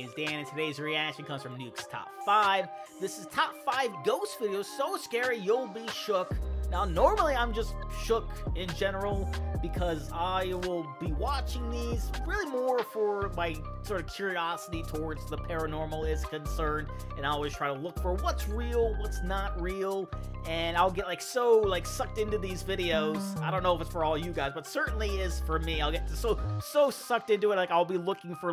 is Dan, and today's reaction comes from Nuke's Top 5. This is Top 5 Ghost videos, so scary you'll be shook. Now, normally I'm just shook in general because I will be watching these really more for my sort of curiosity towards the paranormal is concerned, and I always try to look for what's real, what's not real, and I'll get so sucked into these videos. I don't know if it's for all you guys, but certainly is for me. I'll get so sucked into it, like I'll be looking for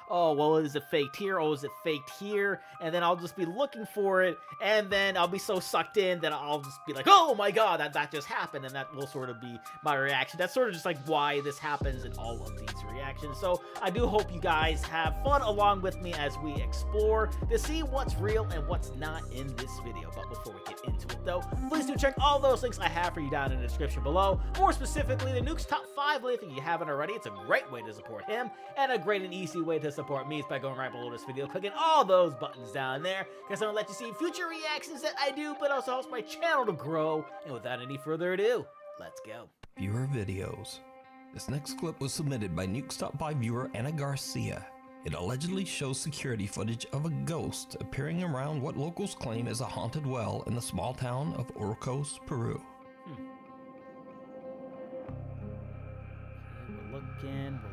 oh, well, is it faked here? Oh, is it faked here? And then I'll just be looking for it, and then I'll be so sucked in that I'll just be like, oh my god, that just happened, and that will sort of be my reaction. That's sort of just like why this happens in all of these reactions. So I do hope you guys have fun along with me as we explore to see what's real and what's not in this video. But before we get into it though, please do check all those links I have for you down in the description below. More specifically, the Nuke's Top 5 link if you haven't already. It's a great way to support him, and a great and easy way to support me is by going right below this video, clicking all those buttons down there, because I'm going to let you see future reactions that I do, but also helps my channel to grow. And without any further ado, let's go. Viewer videos. This next clip was submitted by Nuke's Top 5 viewer Anna Garcia. It allegedly shows security footage of a ghost appearing around what locals claim is a haunted well in the small town of Orcos, Peru. We're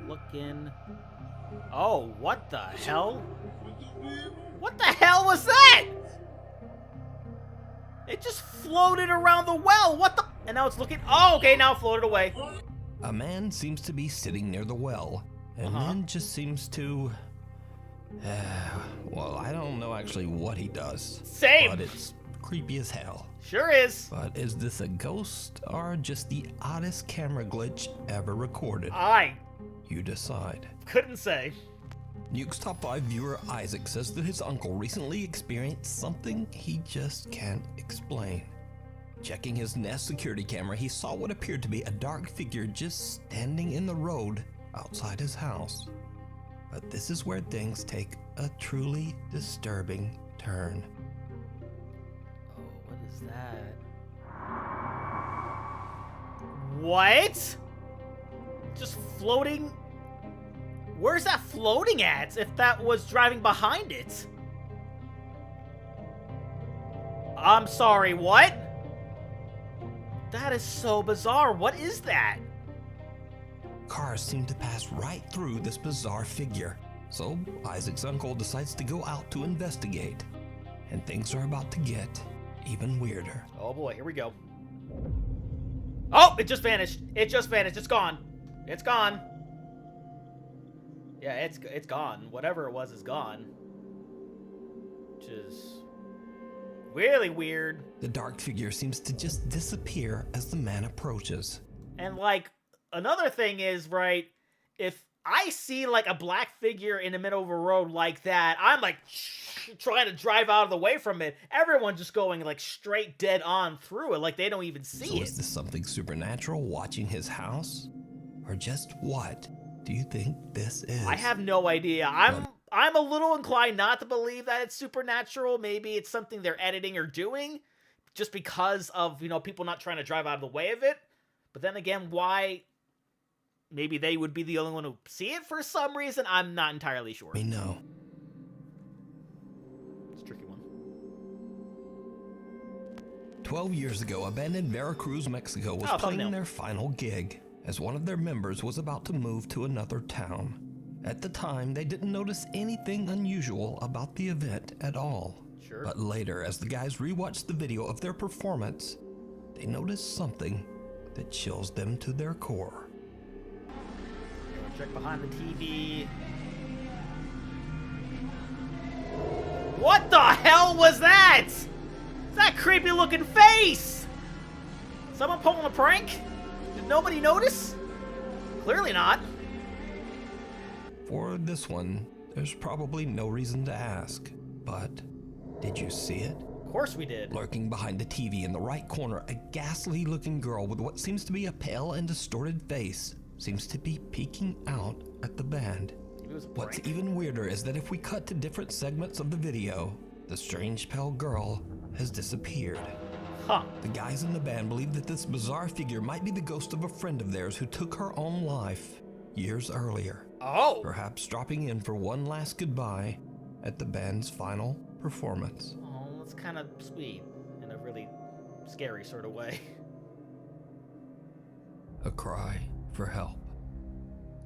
looking. Oh, what the hell? What the hell was that? It just floated around the well. What the? And now it's looking. Oh, okay, now it floated away. A man seems to be sitting near the well, and then just seems to... well, I don't know actually what he does. Same. But it's creepy as hell. Sure is. But is this a ghost or just the oddest camera glitch ever recorded? You decide. Couldn't say. Nuke's Top 5 viewer Isaac says that his uncle recently experienced something he just can't explain. Checking his Nest security camera, he saw what appeared to be a dark figure just standing in the road outside his house. But this is where things take a truly disturbing turn. Oh, what is that? What? Just floating? Where's that floating at, if that was driving behind it? I'm sorry, what? That is so bizarre. What is that? Cars seem to pass right through this bizarre figure. So Isaac's uncle decides to go out to investigate. And things are about to get even weirder. Oh boy, here we go. Oh, it just vanished. It just vanished. It's gone. It's gone. Yeah, it's gone. Whatever it was is gone. Which is really weird. The dark figure seems to just disappear as the man approaches. And another thing is, right, if I see a black figure in the middle of a road like that, I'm trying to drive out of the way from it. Everyone just going straight dead on through it, they don't even see it. Is this something supernatural watching his house? Or just what do you think this is? I have no idea. I'm a little inclined not to believe that it's supernatural. Maybe it's something they're editing or doing just because of, people not trying to drive out of the way of it. But then again, why? Maybe they would be the only one who see it for some reason. I'm not entirely sure. We know. It's a tricky one. 12 years ago, a band in Veracruz, Mexico was playing their final gig as one of their members was about to move to another town. At the time, they didn't notice anything unusual about the event at all. Sure. But later, as the guys rewatched the video of their performance, they noticed something that chills them to their core. Check behind the TV. What the hell was that? It's that creepy looking face! Someone pulling a prank? Did nobody notice? Clearly not. For this one, there's probably no reason to ask, but did you see it? Of course we did. Lurking behind the TV in the right corner, a ghastly looking girl with what seems to be a pale and distorted face seems to be peeking out at the band. What's even weirder is that if we cut to different segments of the video, the strange pale girl has disappeared. The guys in the band believe that this bizarre figure might be the ghost of a friend of theirs who took her own life years earlier. Oh! perhaps dropping in for one last goodbye at the band's final performance. Oh, that's kind of sweet in a really scary sort of way. A cry for help.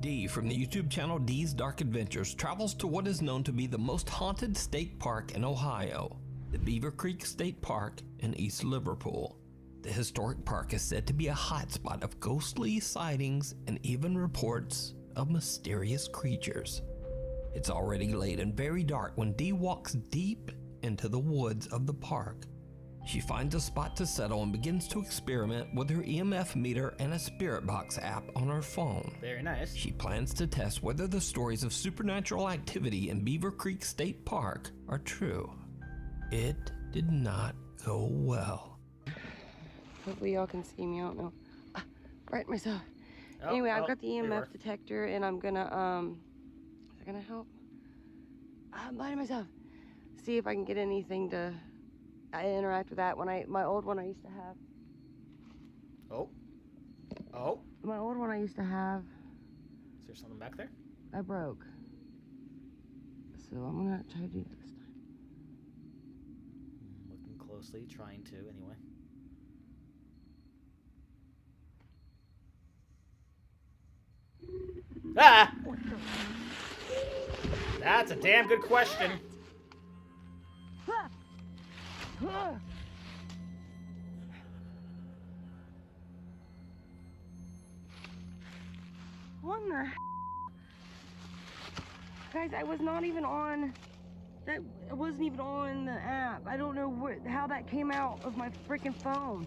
Dee from the YouTube channel Dee's Dark Adventures travels to what is known to be the most haunted state park in Ohio, the Beaver Creek State Park in East Liverpool. The historic park is said to be a hotspot of ghostly sightings and even reports of mysterious creatures. It's already late and very dark when Dee walks deep into the woods of the park. She finds a spot to settle and begins to experiment with her EMF meter and a spirit box app on her phone. Very nice. She plans to test whether the stories of supernatural activity in Beaver Creek State Park are true. It did not go well. Hopefully y'all can see me. I don't know. Right myself. Oh, Anyway, I've oh, got the there you are. EMF detector, and I'm gonna is that gonna help? I'm blind myself. See if I can get anything to interact with that. My old one I used to have. Oh. Oh. My old one I used to have, Is there something back there? I broke. So I'm gonna try to do it this time. Looking closely, trying to anyway. Ah! That's a damn good question. What the heck? Guys, I was not even on that. It wasn't even on the app. I don't know how that came out of my freaking phone.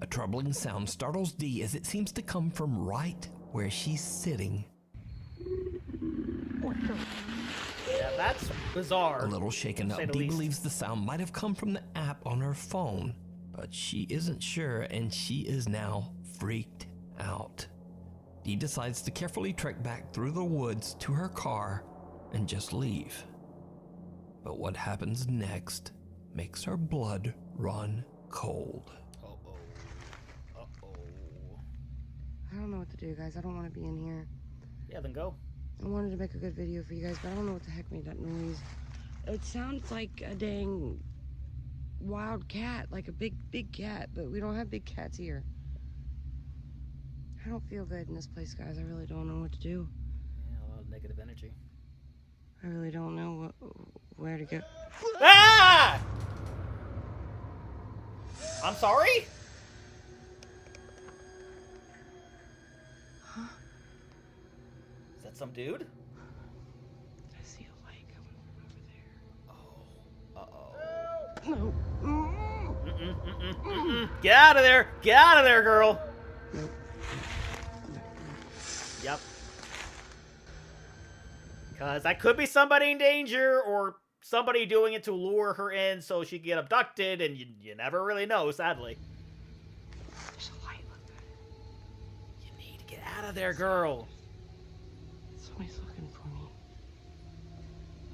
A troubling sound startles Dee as it seems to come from right where she's sitting. Yeah, that's bizarre. A little shaken to say up, the Dee least. believes the sound might have come from the app on her phone, but she isn't sure and she is now freaked out. Dee decides to carefully trek back through the woods to her car and just leave. But what happens next makes her blood run cold. Uh-oh. Uh-oh. I don't know what to do, guys. I don't want to be in here. Yeah, then go. I wanted to make a good video for you guys, but I don't know what the heck made that noise. It sounds like a dang wild cat, like a big cat, but we don't have big cats here. I don't feel good in this place, guys. I really don't know what to do. Yeah, a lot of negative energy. I really don't know where to go. Ah! I'm sorry? Huh? Is that some dude? I see a light coming from over there. Oh. Uh-oh. No. Get out of there! Get out of there, girl! Nope. Yep. Because that could be somebody in danger, or somebody doing it to lure her in so she can get abducted, and you never really know, sadly. There's a light. Look. You need to get out of there, girl. Somebody's looking for me.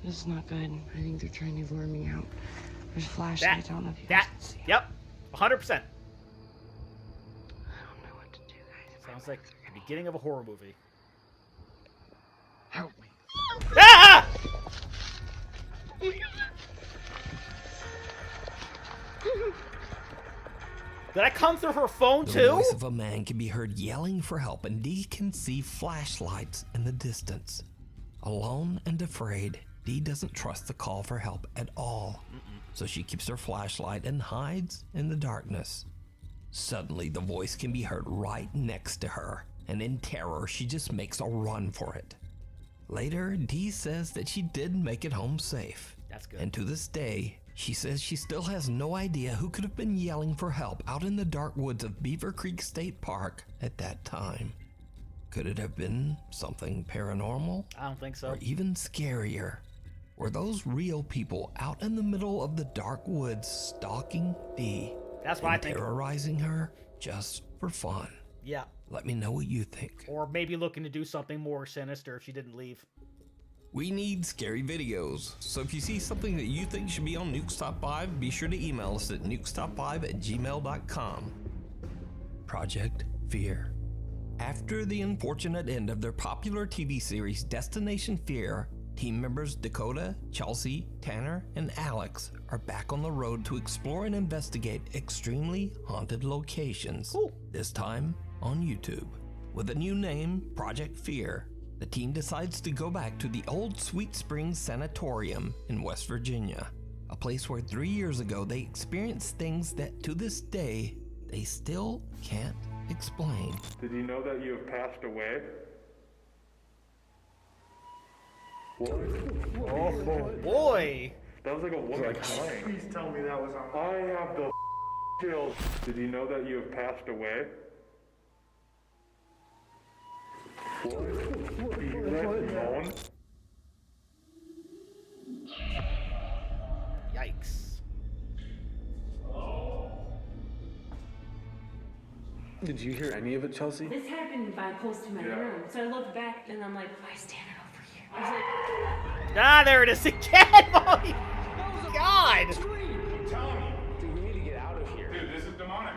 This is not good. I think they're trying to lure me out. There's flashlights. I don't know if you guys can see. Yep. 100%. I don't know what to do, guys. Sounds like the beginning of a horror movie. Help me. Ah! Did I come through her phone The too? voice of a man can be heard yelling for help, and Dee can see flashlights in the distance. Alone and afraid, Dee doesn't trust the call for help at all. So she keeps her flashlight and hides in the darkness. Suddenly, the voice can be heard right next to her, and in terror, she just makes a run for it. Later, Dee says that she did make it home safe. That's good. And to this day, she says she still has no idea who could have been yelling for help out in the dark woods of Beaver Creek State Park at that time. Could it have been something paranormal? I don't think so. Or even scarier? Were those real people out in the middle of the dark woods stalking Dee That's what I and think. terrorizing her just for fun? Yeah. Let me know what you think. Or maybe looking to do something more sinister if she didn't leave. We need scary videos, so if you see something that you think should be on Nuke's Top 5, be sure to email us at nukestop5@gmail.com. Project Fear. After the unfortunate end of their popular TV series Destination Fear, team members Dakota, Chelsea, Tanner, and Alex are back on the road to explore and investigate extremely haunted locations. Cool. This time on YouTube. With a new name, Project Fear, the team decides to go back to the old Sweet Springs Sanatorium in West Virginia, a place where 3 years ago they experienced things that to this day they still can't explain. Did you know that you have passed away? What? Oh boy. That was like a woman crying. Please tell me that was on. I have the chills. Did you know that you have passed away? What? You left moan? Yikes. Did you hear any of it, Chelsea? This happened by close to my room. So I looked back and I'm like, why is Tanner over here? I was like, Ah, there it is again! Oh my God! I'm telling you. Dude, we need to get out of here. Dude, this is demonic.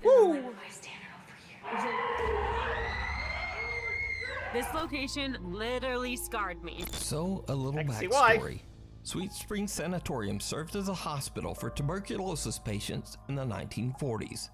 Woo! why is Tanner over here? I was like, this location literally scarred me. So, a little I can see why. backstory. Sweet Springs Sanatorium served as a hospital for tuberculosis patients in the 1940s.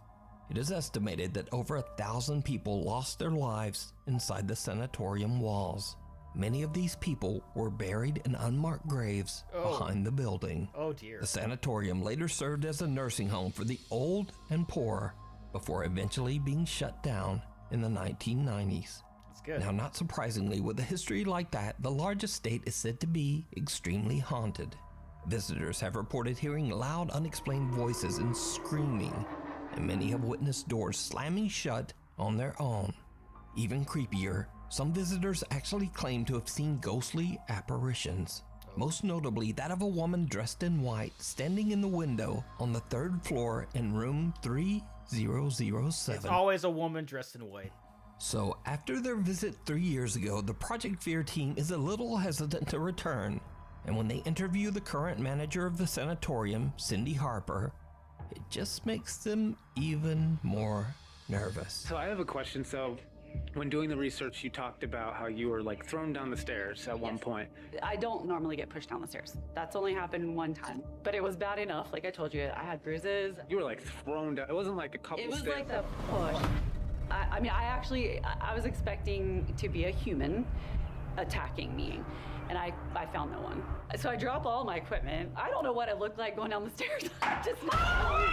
It is estimated that over 1,000 people lost their lives inside the sanatorium walls. Many of these people were buried in unmarked graves behind the building. Oh dear. The sanatorium later served as a nursing home for the old and poor before eventually being shut down in the 1990s. That's good. Now, not surprisingly, with a history like that, the large estate is said to be extremely haunted. Visitors have reported hearing loud, unexplained voices and screaming, and many have witnessed doors slamming shut on their own. Even creepier, some visitors actually claim to have seen ghostly apparitions. Most notably, that of a woman dressed in white standing in the window on the 3rd floor in room 3007. It's always a woman dressed in white. So, after their visit 3 years ago, the Project Fear team is a little hesitant to return, and when they interview the current manager of the sanatorium, Cindy Harper, it just makes them even more nervous. So I have a question. So when doing the research, you talked about how you were like thrown down the stairs at one point. I don't normally get pushed down the stairs. That's only happened one time, but it was bad enough. Like I told you, I had bruises. You were like thrown down. It wasn't like a couple It was stairs. like the push. I was expecting to be a human attacking me, and I found no one. So I drop all my equipment. I don't know what it looked like going down the stairs.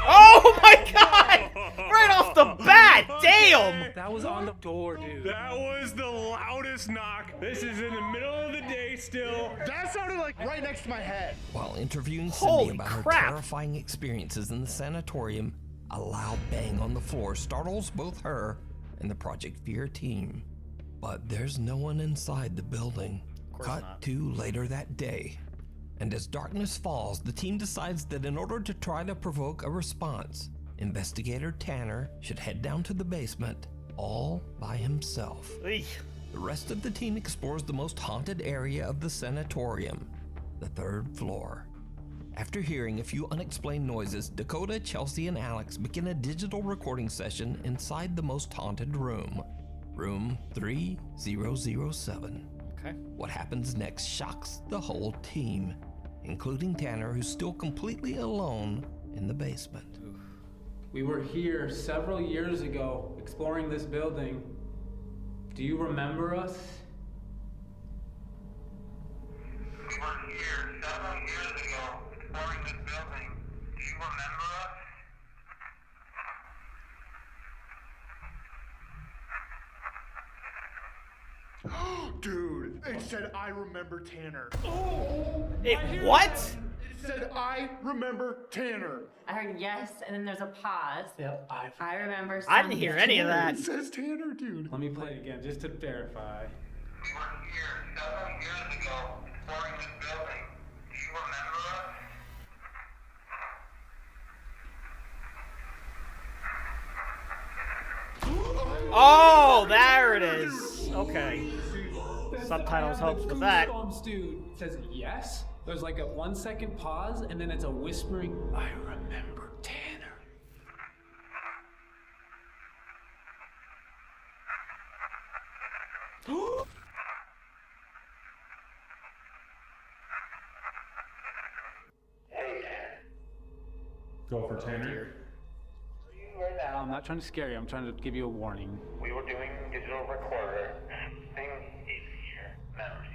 Oh my God! Right off the bat! Damn! That was on the door, dude. That was the loudest knock. This is in the middle of the day still. That sounded like right next to my head. While interviewing Holy Cindy about crap. her terrifying experiences in the sanatorium, a loud bang on the floor startles both her and the Project Fear team. But there's no one inside the building. Cut not. to later that day. And as darkness falls, the team decides that in order to try to provoke a response, investigator Tanner should head down to the basement all by himself. Eek. The rest of the team explores the most haunted area of the sanatorium, the 3rd floor. After hearing a few unexplained noises, Dakota, Chelsea, and Alex begin a digital recording session inside the most haunted room, room 3007. Okay. What happens next shocks the whole team, including Tanner, who's still completely alone in the basement. We were here several years ago exploring this building. Do you remember us? We were here several years ago exploring this building. Do you remember us? Dude, it said I remember Tanner. What? It said I remember Tanner. I heard yes, and then there's a pause. Yep, I remember I didn't hear any of that. It says Tanner, dude. Let me play it again just to verify. We were here several years ago exploring this building. Do you remember us? Oh, there it is. Okay. Subtitles helps with that. Goosebumps, dude. It says yes. There's like a 1 second pause, and then it's a whispering, I remember Tanner. Go for Tanner. Right now, I'm not trying to scare you. I'm trying to give you a warning. We were doing digital recorder. Thing is here. Matters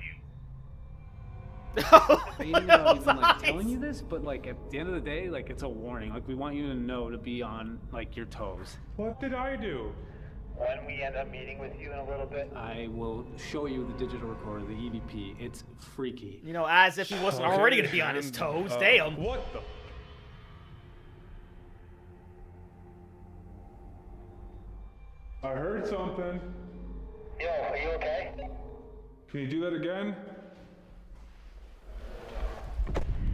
you. Even though I've been like telling you this, but like at the end of the day, like it's a warning. Like we want you to know to be on like your toes. What did I do? When we end up meeting with you in a little bit. I will show you the digital recorder, the EVP. It's freaky. You know, as if he wasn't already going to be on his toes. Damn. What the? I heard something. Yo, are you okay? Can you do that again?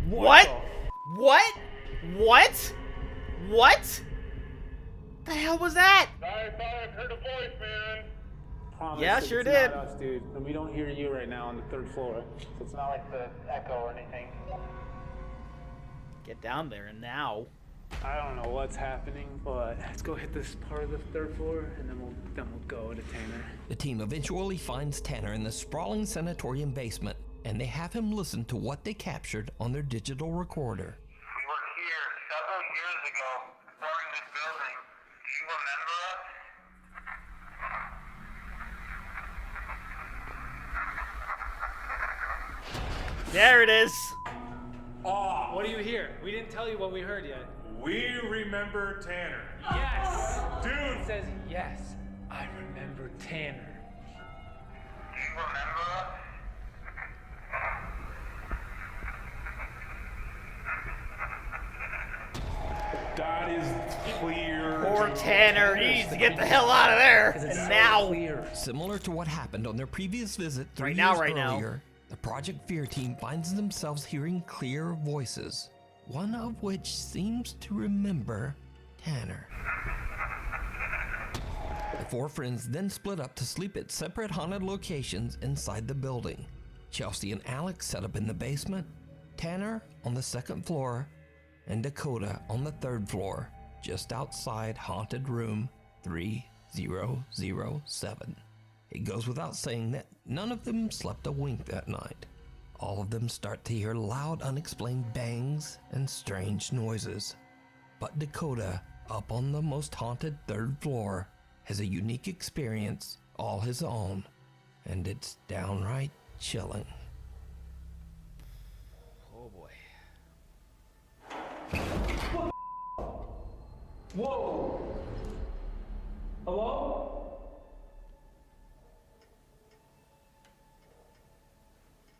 What? What? What? What? The hell was that? I thought I heard a voice, man. Promise Yeah, that sure it's did. Not us, dude. And we don't hear you right now on the 3rd floor. So it's not like the echo or anything. Get down there and now. I don't know what's happening, but let's go hit this part of the 3rd floor, and then we'll go to Tanner. The team eventually finds Tanner in the sprawling sanatorium basement, and they have him listen to what they captured on their digital recorder. We were here several years ago, exploring this building. Do you remember us? There it is. Oh, what do you hear? We didn't tell you what we heard yet. We remember Tanner. Yes! Dude! It says yes. I remember Tanner. Do you remember us? That is clear. Poor Tanner. He needs to get the hell out of there. And now. Similar to what happened on their previous visit 3 Right years now. earlier, the Project Fear team finds themselves hearing clear voices, one of which seems to remember Tanner. The 4 friends then split up to sleep at separate haunted locations inside the building. Chelsea and Alex set up in the basement, Tanner on the 2nd floor, and Dakota on the 3rd floor, just outside haunted room 3007. It goes without saying that none of them slept a wink that night. All of them start to hear loud, unexplained bangs and strange noises. But Dakota, up on the most haunted 3rd floor, has a unique experience all his own, and it's downright chilling. Oh boy. Whoa! Hello?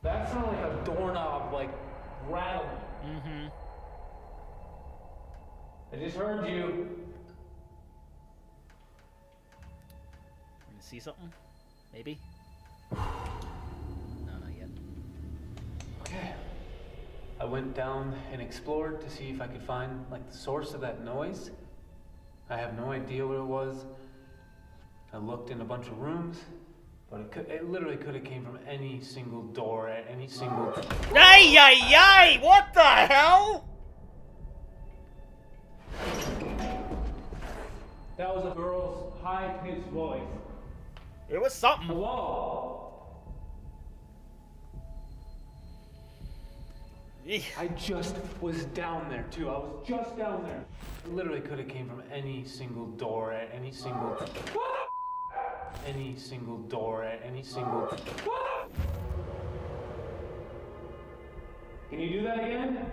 That sounded like a doorknob, like, rattling. Mm-hmm. I just heard you. We're gonna see something? Maybe? No, not yet. Okay. I went down and explored to see if I could find, like, the source of that noise. I have no idea what it was. I looked in a bunch of rooms, but it literally could have came from any single door at any single... Ay, ay, ay! What the hell? That was a girl's high-pitched voice. It was something. Hello? I just was down there too. I was just down there. It literally could have came from any single door at any single... Any single door at any single... Can you do that again?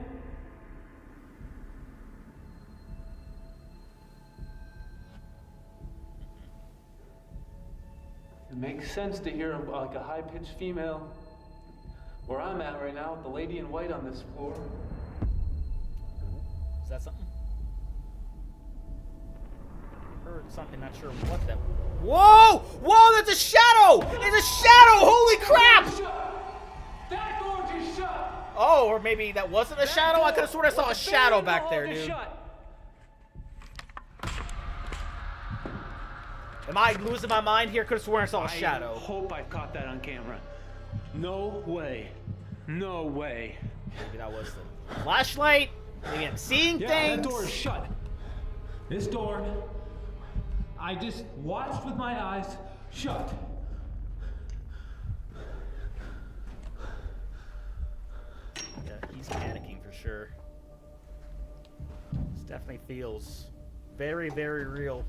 It makes sense to hear like a high-pitched female where I'm at right now with the lady in white on this floor. Is that something? Heard something, not sure what that. Whoa! Whoa, that's a shadow! It's a shadow! Holy crap! That door just shut! Oh, or maybe that wasn't a shadow? I could have sworn I saw a shadow back there, dude. Am I losing my mind here? Could have sworn I saw a shadow. I hope I caught that on camera. No way. No way. Maybe that was the flashlight. Maybe I'm seeing things. That door is shut. This door, I just watched with my eyes shut. Yeah, he's panicking for sure. It's Definitely feels very, very real.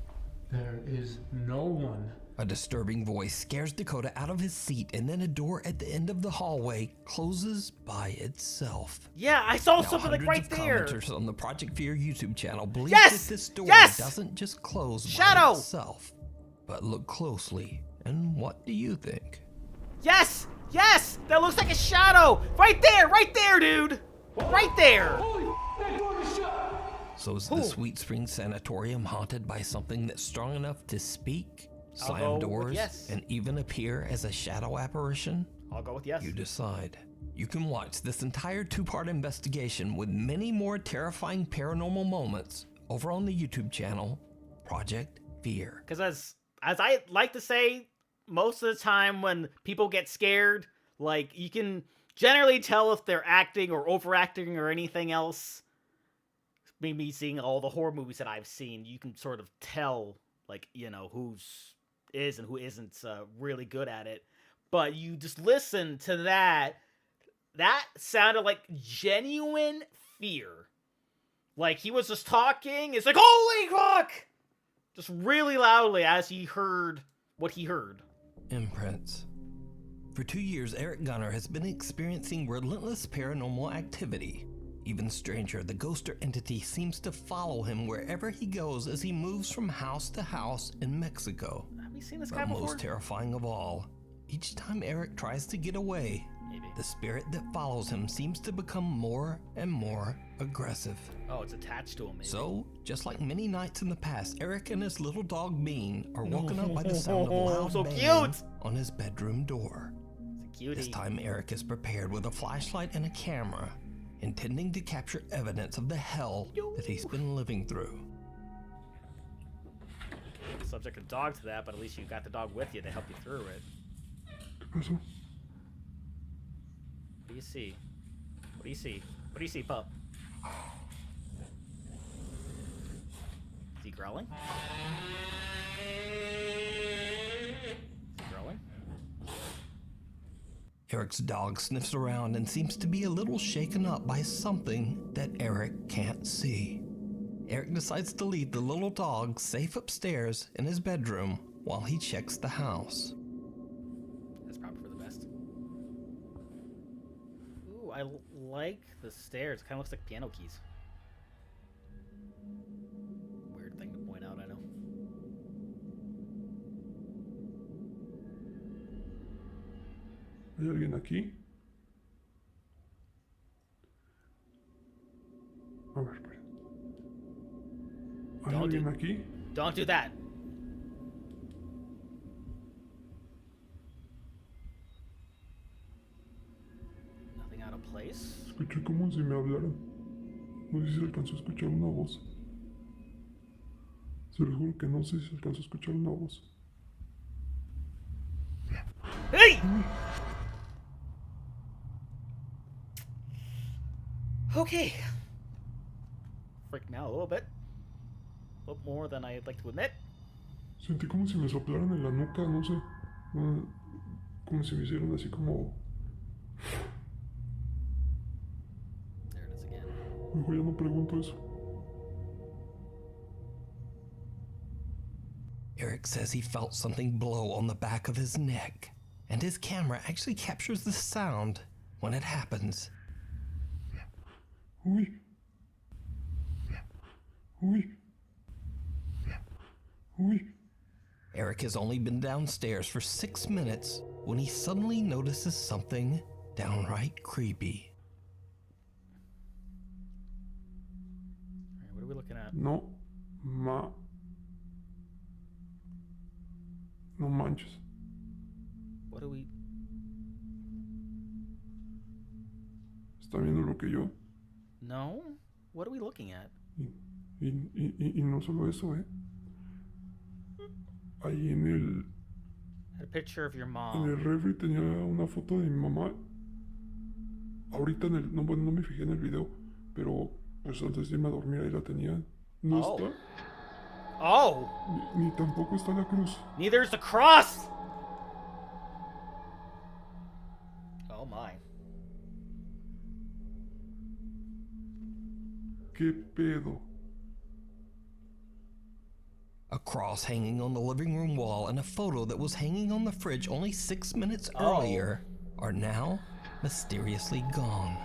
There is no one. A disturbing voice scares Dakota out of his seat, and then a door at the end of the hallway closes by itself. Yeah, I saw Now, something like right hundreds of there. commenters on the Project Fear YouTube channel believe Yes! that this door Yes! doesn't just close Shadow! by itself. But look closely, and what do you think? Yes! Yes! That looks like a shadow! Right there, dude! Right there! Holy, that door is shut. So is the Sweet Spring Sanatorium haunted by something that's strong enough to speak, I'll slam go with doors, yes. and even appear as a shadow apparition? I'll go with yes. You decide. You can watch this entire two-part investigation with many more terrifying paranormal moments over on the YouTube channel, Project Fear. Because as I like to say, most of the time when people get scared, like, you can generally tell if they're acting or overacting or anything else. Maybe seeing all the horror movies that I've seen, you can sort of tell, like, you know, who's is and who isn't really good at it. But you just listen to that. That sounded like genuine fear. Like, he was just talking. It's like, holy fuck! Just really loudly as he heard what he heard. Imprints. For 2 years, Eric Gunner has been experiencing relentless paranormal activity. Even stranger, the ghost or entity seems to follow him wherever he goes as he moves from house to house in Mexico. Have you seen this guy But before? most terrifying of all, each time Eric tries to get away, the spirit that follows him seems to become more and more aggressive. Oh, it's attached to him, maybe. So, just like many nights in the past, Eric and his little dog Bean are woken up by the sound of loud So banging cute! on his bedroom door. It's a cutie. This time Eric is prepared with a flashlight and a camera, intending to capture evidence of the hell that he's been living through. Subject a dog to that, but at least you got the dog with you to help you through it. ¿Qué pasó? What do you see? What do you see? What do you see, pup? Is he growling? Is he growling? Eric's dog sniffs around and seems to be a little shaken up by something that Eric can't see. Eric decides to leave the little dog safe upstairs in his bedroom while he checks the house. That's probably for the best. Ooh, I like the stairs. It kind of looks like piano keys. Weird thing to point out, I know. ¿Hay alguien aquí? A ver, espera. ¿Hay alguien aquí? Don't do that. Nothing out of place. Escuché como si me hablaran. No sé si alcanzó a escuchar una voz. Se lo juro que no sé si alcanzó a escuchar una voz. Hey! Okay. Freaked me out a little bit. A little more than I'd like to admit. Sentí como si me soplaran en la nuca, no sé. Como si me hicieran así como... There it is again. Mejor ya no pregunto eso. Eric says he felt something blow on the back of his neck, and his camera actually captures the sound when it happens. Uy. Uy. Uy. Eric has only been downstairs for 6 minutes when he suddenly notices something downright creepy. Alright, what are we looking at? No manches. What do we... ¿Está viendo lo que yo? No? What are we looking at? Y no solo eso, Ahí en A picture of your el mom. refri tenía una foto de mi mamá. Ahorita no, bueno, no me fijé en el video, pero pues antes de irme a dormir ahí la tenía. No está. Oh! Ni tampoco está la cruz. Neither's the cross! Oh my. ¿Qué pedo? A cross hanging on the living room wall and a photo that was hanging on the fridge only 6 minutes earlier are now mysteriously gone.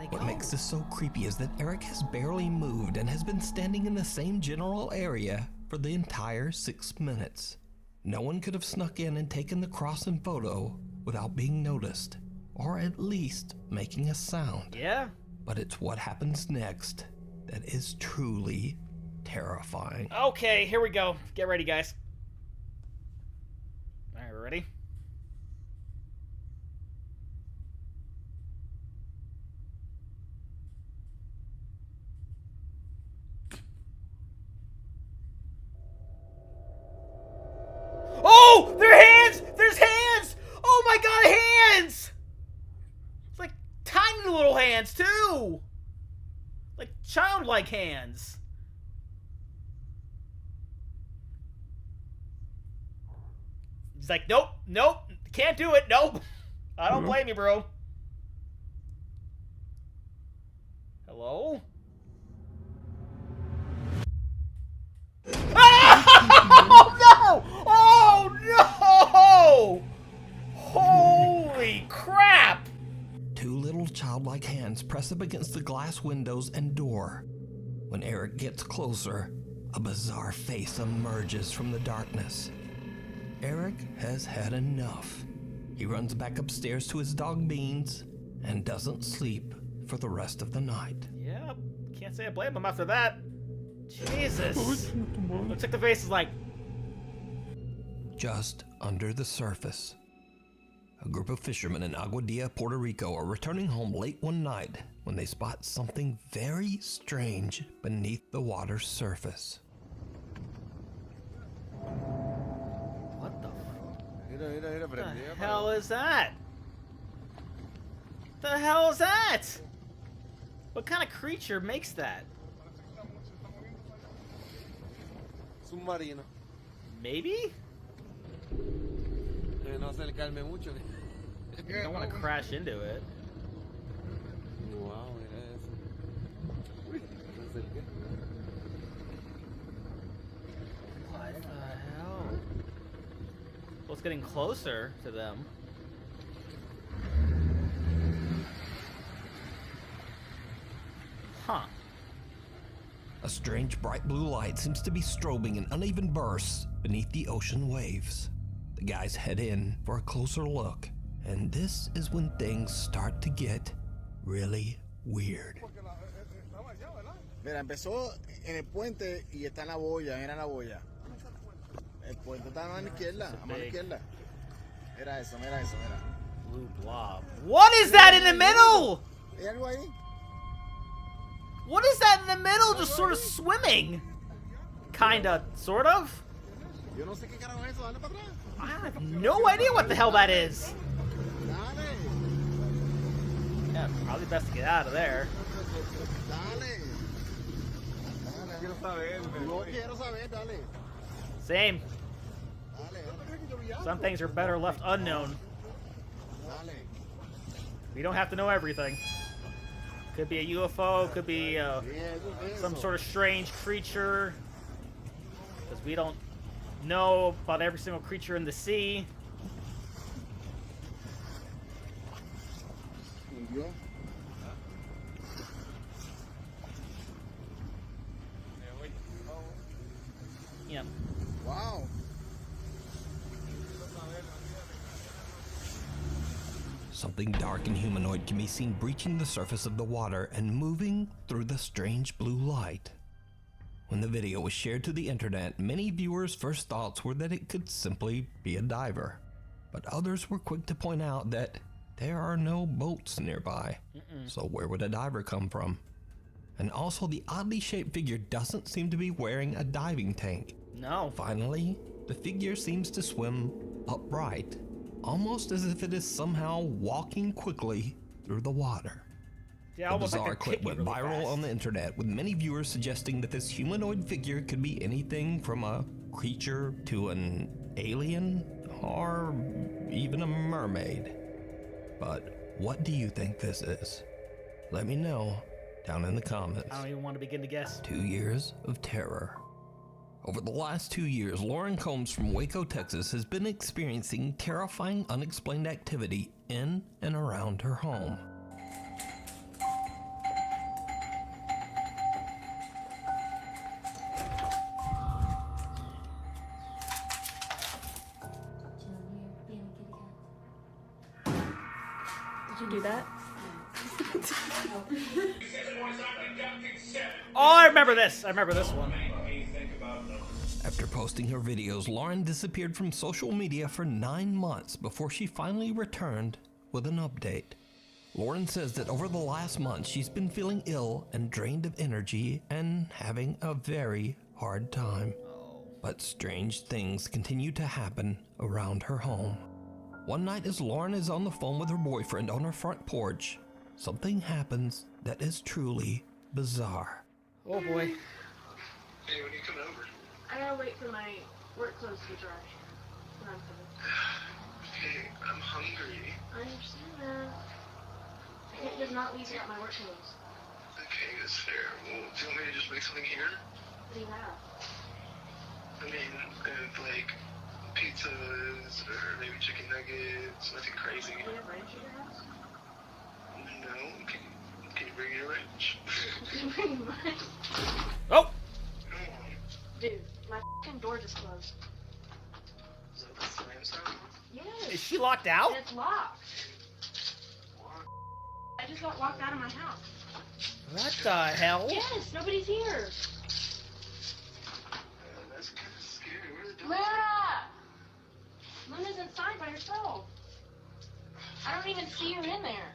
What makes this so creepy is that Eric has barely moved and has been standing in the same general area for the entire 6 minutes. No one could have snuck in and taken the cross and photo without being noticed, or at least making a sound. Yeah. But it's what happens next that is truly terrifying. Okay, here we go. Get ready, guys. All right, we're ready? Oh, there are hands! There's hands! Oh my god, hands! It's like tiny little hands, too! Like childlike hands. He's like, nope, nope, can't do it, nope. I don't blame you, bro. Hello? Oh, no! Oh, no! Holy crap! Two little childlike hands press up against the glass windows and door. When Eric gets closer, a bizarre face emerges from the darkness. Eric has had enough. He runs back upstairs to his dog Beans and doesn't sleep for the rest of the night. Yep, can't say I blame him after that. Jesus. Looks like the face is like... Just under the surface, a group of fishermen in Aguadilla, Puerto Rico are returning home late one night when they spot something very strange beneath the water's surface. What the hell is that? The hell is that? What kind of creature makes that? Submarino. Maybe? No se le calme mucho. You don't want to crash into it. Wow, mira eso. Uy, no sé qué. What the hell? Well, it's getting closer to them. Huh. A strange bright blue light seems to be strobing in uneven bursts beneath the ocean waves. The guys head in for a closer look, and this is when things start to get really weird. Mira, empezó en el puente y está en la boya, mira la boya. El puente está a mano izquierda, a mano izquierda. Mira eso, mira. Blue blob. What is that in the middle? ¿Hay algo ahí? What is that in the middle, just sort of swimming? Kinda, sort of? Yo no sé qué carajo es eso, dale para atrás. I have no idea what the hell that is. Dale. Yeah, probably best to get out of there. Dale. Quiero saber. No quiero saber, dale. Same. Dale. Some things are better left unknown. Dale. We don't have to know everything. Could be a UFO, could be some sort of strange creature. Because we don't know about every single creature in the sea. Yeah. Wow. Something dark and humanoid can be seen breaching the surface of the water and moving through the strange blue light. When the video was shared to the internet, many viewers' first thoughts were that it could simply be a diver. But others were quick to point out that there are no boats nearby. So where would a diver come from? And also, the oddly shaped figure doesn't seem to be wearing a diving tank. No. Finally, the figure seems to swim upright, almost as if it is somehow walking quickly through the water. Yeah, the almost bizarre like clip went viral on the internet, with many viewers suggesting that this humanoid figure could be anything from a creature to an alien, or even a mermaid. But what do you think this is? Let me know down in the comments. I don't even want to begin to guess. 2 years of terror, Over the last 2 years, Lauren Combs from Waco, Texas has been experiencing terrifying unexplained activity in and around her home. Did you do that? Oh, I remember this. I remember this one. After posting her videos, Lauren disappeared from social media for 9 months before she finally returned with an update. Lauren says that over the last month, she's been feeling ill and drained of energy and having a very hard time. But strange things continue to happen around her home. One night as Lauren is on the phone with her boyfriend on her front porch, something happens that is truly bizarre. Oh boy. Hey, when are you coming over? I gotta wait for my work clothes to dry. Then I'm coming. Hey, I'm hungry. I understand that. I can't just not leave without my work clothes. Okay, that's fair. Well, do you want me to just make something here? What do you have? I mean, like pizzas or maybe chicken nuggets, nothing crazy. Do you have ranch at your house? No, can you bring your ranch? Pretty much. Oh! Dude, my f***ing door just closed. Is that the slam sound? Yes. Is she locked out? And it's locked. I just got locked out of my house. What the hell? Yes, nobody's here. That's kind of scary. Where's the door? Luna! Luna's inside by herself. I don't even see her in there.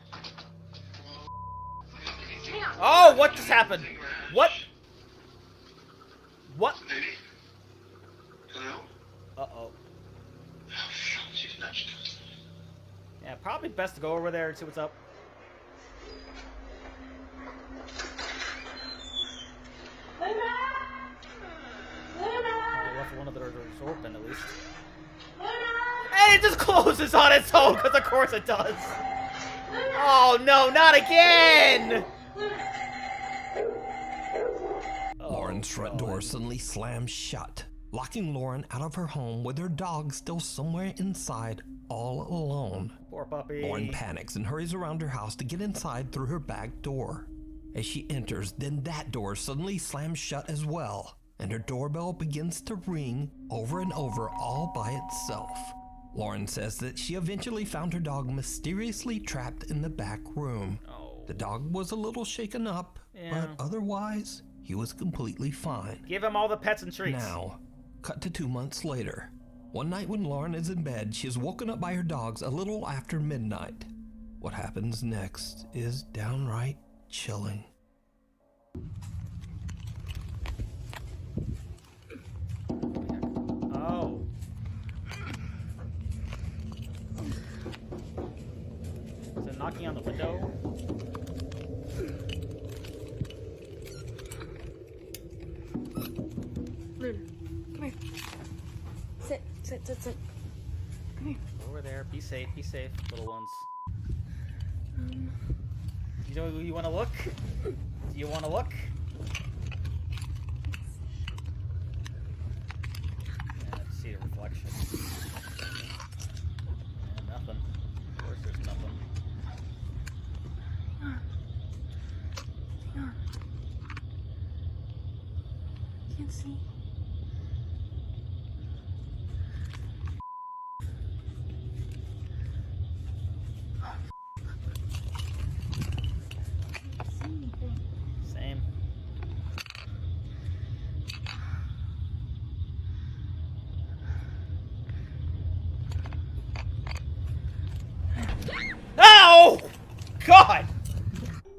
Damn. Oh, what just happened? What? What? Hello? Uh-oh. She's nudged. Yeah, probably best to go over there and see what's up. Luna! Luna! I left one of the doors open at least. Luna! And it just closes on its own, because of course it does. Oh no, not again! Lauren's front door suddenly slams shut, locking Lauren out of her home with her dog still somewhere inside, all alone. Poor puppy. Lauren panics and hurries around her house to get inside through her back door. As she enters, then that door suddenly slams shut as well, and her doorbell begins to ring over and over all by itself. Lauren says that she eventually found her dog mysteriously trapped in the back room. The dog was a little shaken up, but otherwise, he was completely fine. Give him all the pets and treats. Now, cut to 2 months later. One night when Lauren is in bed, she is woken up by her dogs a little after midnight. What happens next is downright chilling. Oh. Is it knocking on the window? Luna, come here. Sit. Come here. Over there. Be safe, little ones. You know, you want to look? Do you want to look? Yeah, let's see the reflection. Yeah, nothing. Of course there's nothing. Hang on. Can't see. Same. Ow! God!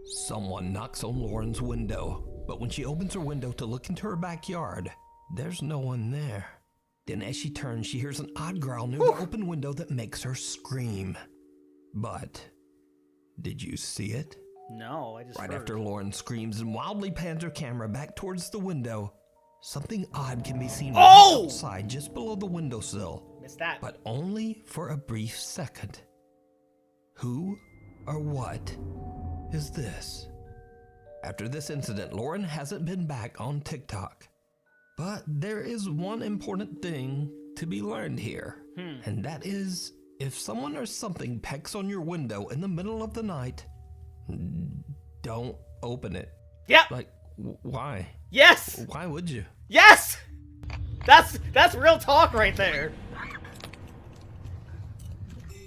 Someone knocks on Lauren's window, but when she opens her window to look into her backyard, there's no one there. Then as she turns, she hears an odd growl near the open window that makes her scream. But did you see it? No, I just Right heard. after Lauren screams and wildly pans her camera back towards the window, something odd can be seen right outside just below the windowsill. Missed that. But only for a brief second. Who or what is this? After this incident, Lauren hasn't been back on TikTok. But there is one important thing to be learned here. And that is, if someone or something pecks on your window in the middle of the night, don't open it. Yep. Like, why? Yes. Why would you? Yes. That's real talk right there.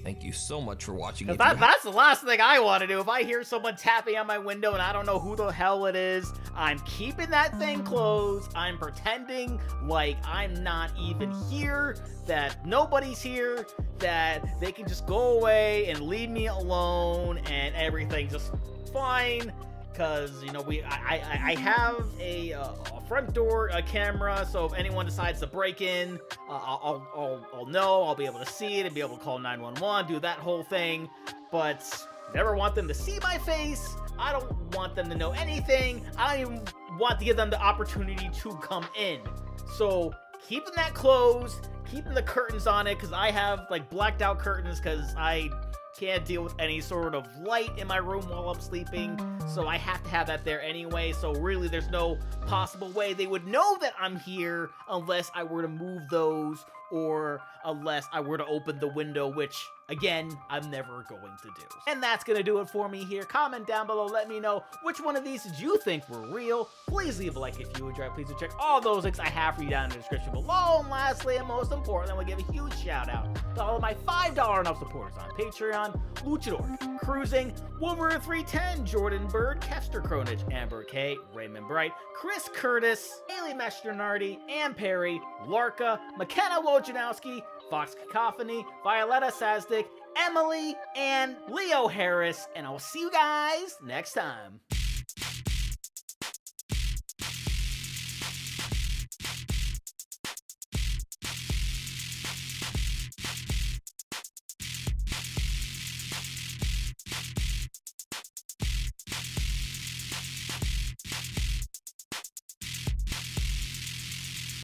Thank you so much for watching. That's the last thing I want to do. If I hear someone tapping on my window and I don't know who the hell it is, I'm keeping that thing closed. I'm pretending like I'm not even here, that nobody's here, that they can just go away and leave me alone and everything's just fine. Because, you know, I have a front door camera, so if anyone decides to break in, I'll know, I'll be able to see it and be able to call 911, do that whole thing. But never want them to see my face. I don't want them to know anything. I don't even want to give them the opportunity to come in. So keeping that closed, keeping the curtains on it, because I have like blacked out curtains because I can't deal with any sort of light in my room while I'm sleeping, so I have to have that there anyway. So really there's no possible way they would know that I'm here unless I were to move those, or unless I were to open the window, which again, I'm never going to do. And that's gonna do it for me here. Comment down below, let me know which one of these did you think were real. Please leave a like if you enjoyed. Please check all those links I have for you down in the description below. And lastly, and most importantly, I want to give a huge shout out to all of my $5 and up supporters on Patreon: Luchador, Cruising, Wolverine 310, Jordan Bird, Kester Kronich, Amber K, Raymond Bright, Chris Curtis, Haley Mesternardi, Ann Perry, Larka, McKenna Wojnarowski, Fox Cacophony, Violetta Sazdick, Emily, and Leo Harris, and I'll see you guys next time.